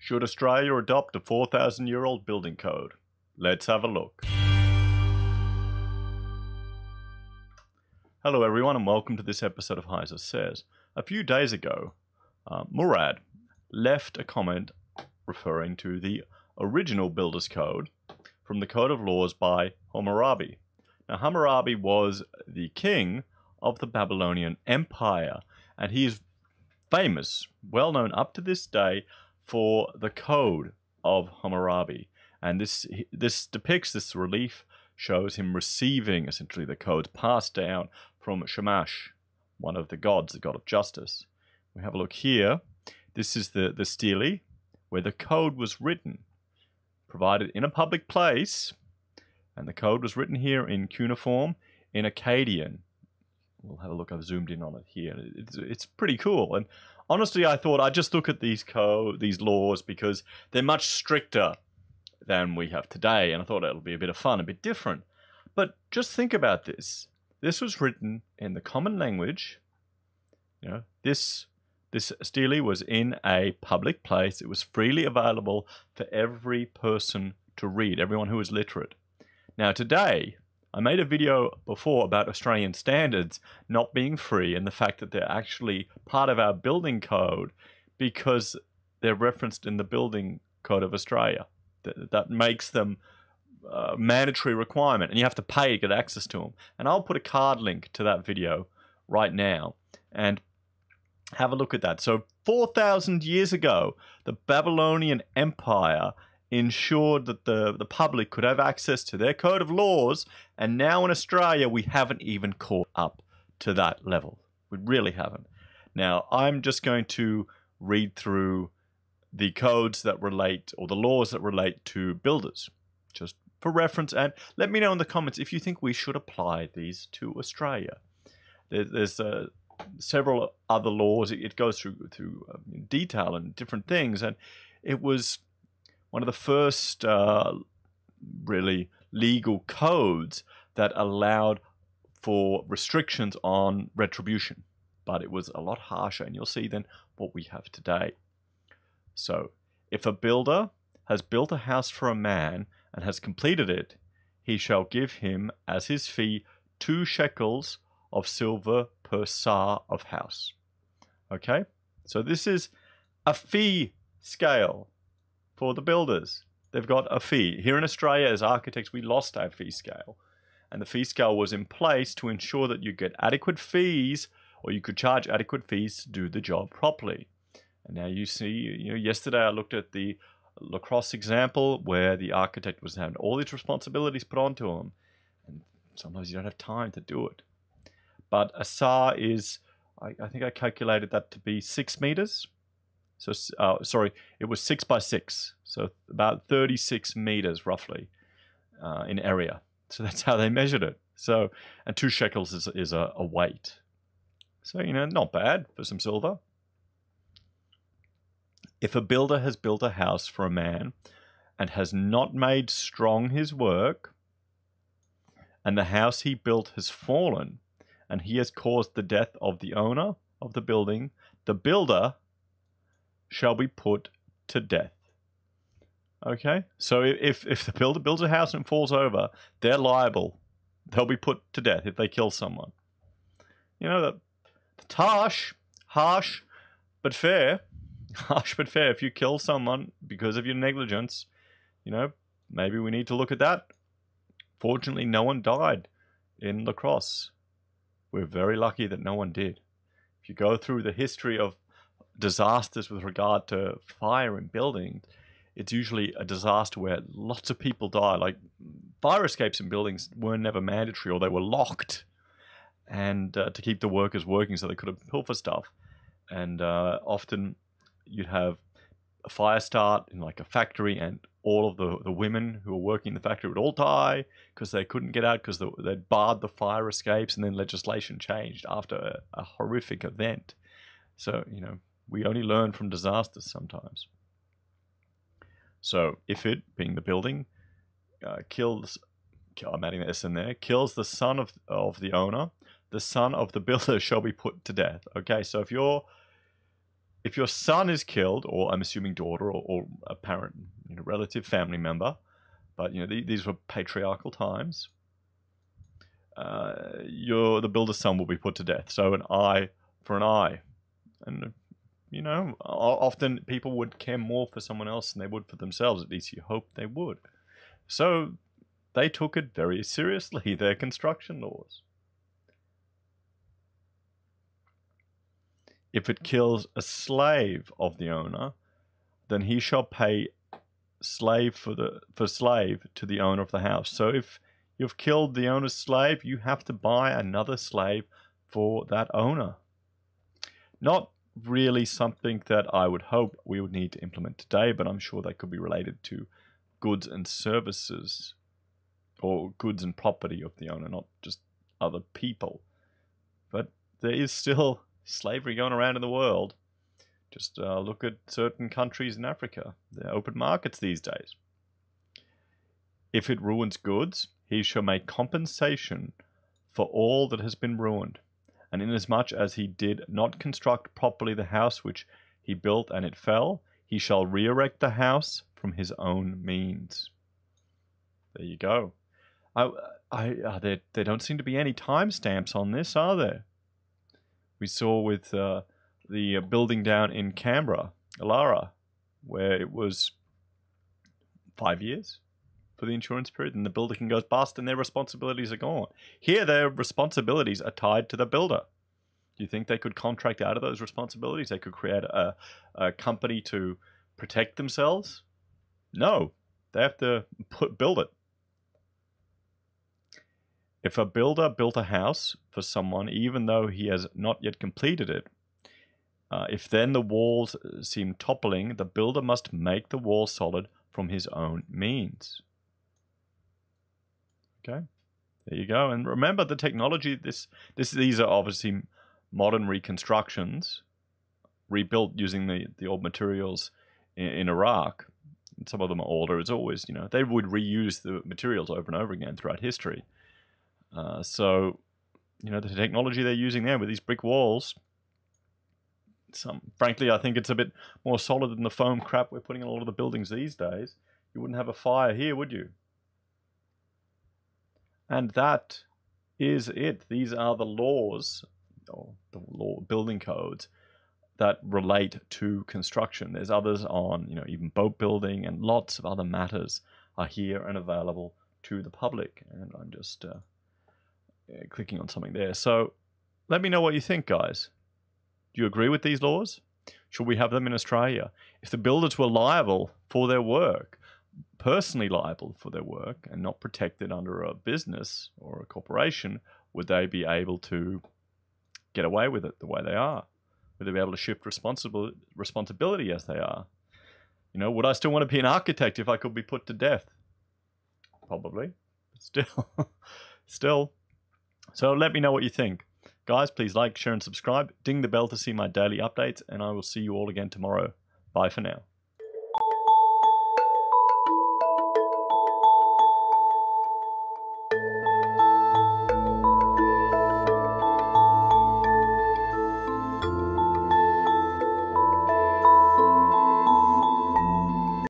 Should Australia adopt a 4,000-year-old building code? Let's have a look. Hello everyone and welcome to this episode of Heiser Says. A few days ago, Murad left a comment referring to the original Builders Code from the Code of Laws by Hammurabi. Now Hammurabi was the king of the Babylonian Empire, and he is famous, well known up to this day, for the Code of Hammurabi. And this depicts, this relief shows him receiving essentially the codes passed down from Shamash, one of the gods, the god of justice. We have a look here. This is the stele where the code was written, provided in a public place, and the code was written here in cuneiform in Akkadian. We'll have a look. I've zoomed in on it here. It's pretty cool. And honestly, I thought I'd just look at these laws because they're much stricter than we have today, and I thought it'll be a bit of fun, a bit different. But just think about this. This was written in the common language. You know, this stele was in a public place. It was freely available for every person to read, everyone who was literate. Now today, I made a video before about Australian standards not being free and the fact that they're actually part of our building code because they're referenced in the Building Code of Australia. That makes them a mandatory requirement, and you have to pay to get access to them. And I'll put a card link to that video right now and have a look at that. So 4,000 years ago, the Babylonian Empire ensured that the public could have access to their code of laws, and now in Australia we haven't even caught up to that level. We really haven't. Now I'm just going to read through the codes that relate, or the laws that relate to builders, just for reference, and let me know in the comments if you think we should apply these to Australia. There's several other laws. It goes through detail and different things, and it was one of the first really legal codes that allowed for restrictions on retribution, but it was a lot harsher, and you'll see then what we have today. So if a builder has built a house for a man and has completed it, he shall give him as his fee 2 shekels of silver per sar of house. Okay, so this is a fee scale for the builders. They've got a fee. Here in Australia, as architects, we lost our fee scale. And the fee scale was in place to ensure that you get adequate fees, or you could charge adequate fees to do the job properly. And now you see, yesterday I looked at the lacrosse example where the architect was having all these responsibilities put onto him. And sometimes you don't have time to do it. But a sar is, I think I calculated that to be 6 meters. So, sorry, it was 6 by 6, so about 36 meters roughly in area. So that's how they measured it. So, and 2 shekels is a weight. So, not bad for some silver. If a builder has built a house for a man and has not made strong his work, and the house he built has fallen, and he has caused the death of the owner of the building, the builder shall be put to death. Okay, so if the builder builds a house and falls over, they're liable. They'll be put to death if they kill someone. That's harsh, but fair. Harsh but fair. If you kill someone because of your negligence, maybe we need to look at that. Fortunately, no one died in lacrosse. We're very lucky that no one did. If you go through the history of disasters with regard to fire in buildings, it's usually a disaster where lots of people die. Like fire escapes in buildings were never mandatory, or they were locked, and to keep the workers working so they could have pilfer stuff. And often you'd have a fire start in like a factory, and all of the women who were working in the factory would all die because they couldn't get out because they'd barred the fire escapes, and then legislation changed after a horrific event. So, we only learn from disasters sometimes. So if it, being the building, kills, I'm adding this in there, kills the son of the owner, the son of the builder shall be put to death. Okay, so if your son is killed, or I'm assuming daughter or a parent, relative, family member, but these were patriarchal times. The builder's son will be put to death. So an eye for an eye, and often people would care more for someone else than they would for themselves. At least you hope they would. So they took it very seriously, their construction laws. If it kills a slave of the owner, then he shall pay slave for slave to the owner of the house. So if you've killed the owner's slave, you have to buy another slave for that owner. Not really something that I would hope we would need to implement today, but I'm sure that could be related to goods and services, or goods and property of the owner, not just other people. But there is still slavery going around in the world. Just look at certain countries in Africa. They're open markets these days. If it ruins goods, he shall make compensation for all that has been ruined. And inasmuch as he did not construct properly the house which he built and it fell, he shall re-erect the house from his own means. There you go. There don't seem to be any timestamps on this, are there? We saw with the building down in Canberra, Alara, where it was 5 years for the insurance period, and the builder can go bust and their responsibilities are gone. Here, their responsibilities are tied to the builder. Do you think they could contract out of those responsibilities? They could create a company to protect themselves? No, they have to build it. If a builder built a house for someone, even though he has not yet completed it, if then the walls seem toppling, the builder must make the wall solid from his own means. Okay, there you go. And remember the technology. These are obviously modern reconstructions, rebuilt using the old materials in Iraq. And some of them are older. It's always, they would reuse the materials over and over again throughout history. So, the technology they're using there with these brick walls, frankly, I think it's a bit more solid than the foam crap we're putting in a lot of the buildings these days. You wouldn't have a fire here, would you? And that is it. These are the laws, or the building codes, that relate to construction. There's others on, even boat building, and lots of other matters are here and available to the public. And I'm just clicking on something there. So let me know what you think, guys. Do you agree with these laws? Should we have them in Australia? If the builders were liable for their work, personally liable for their work, and not protected under a business or a corporation, would they be able to get away with it the way they are? Would they be able to shift responsibility as they are? Would I still want to be an architect if I could be put to death? Probably. Still. So let me know what you think. Guys, please like, share, and subscribe. Ding the bell to see my daily updates, and I will see you all again tomorrow. Bye for now.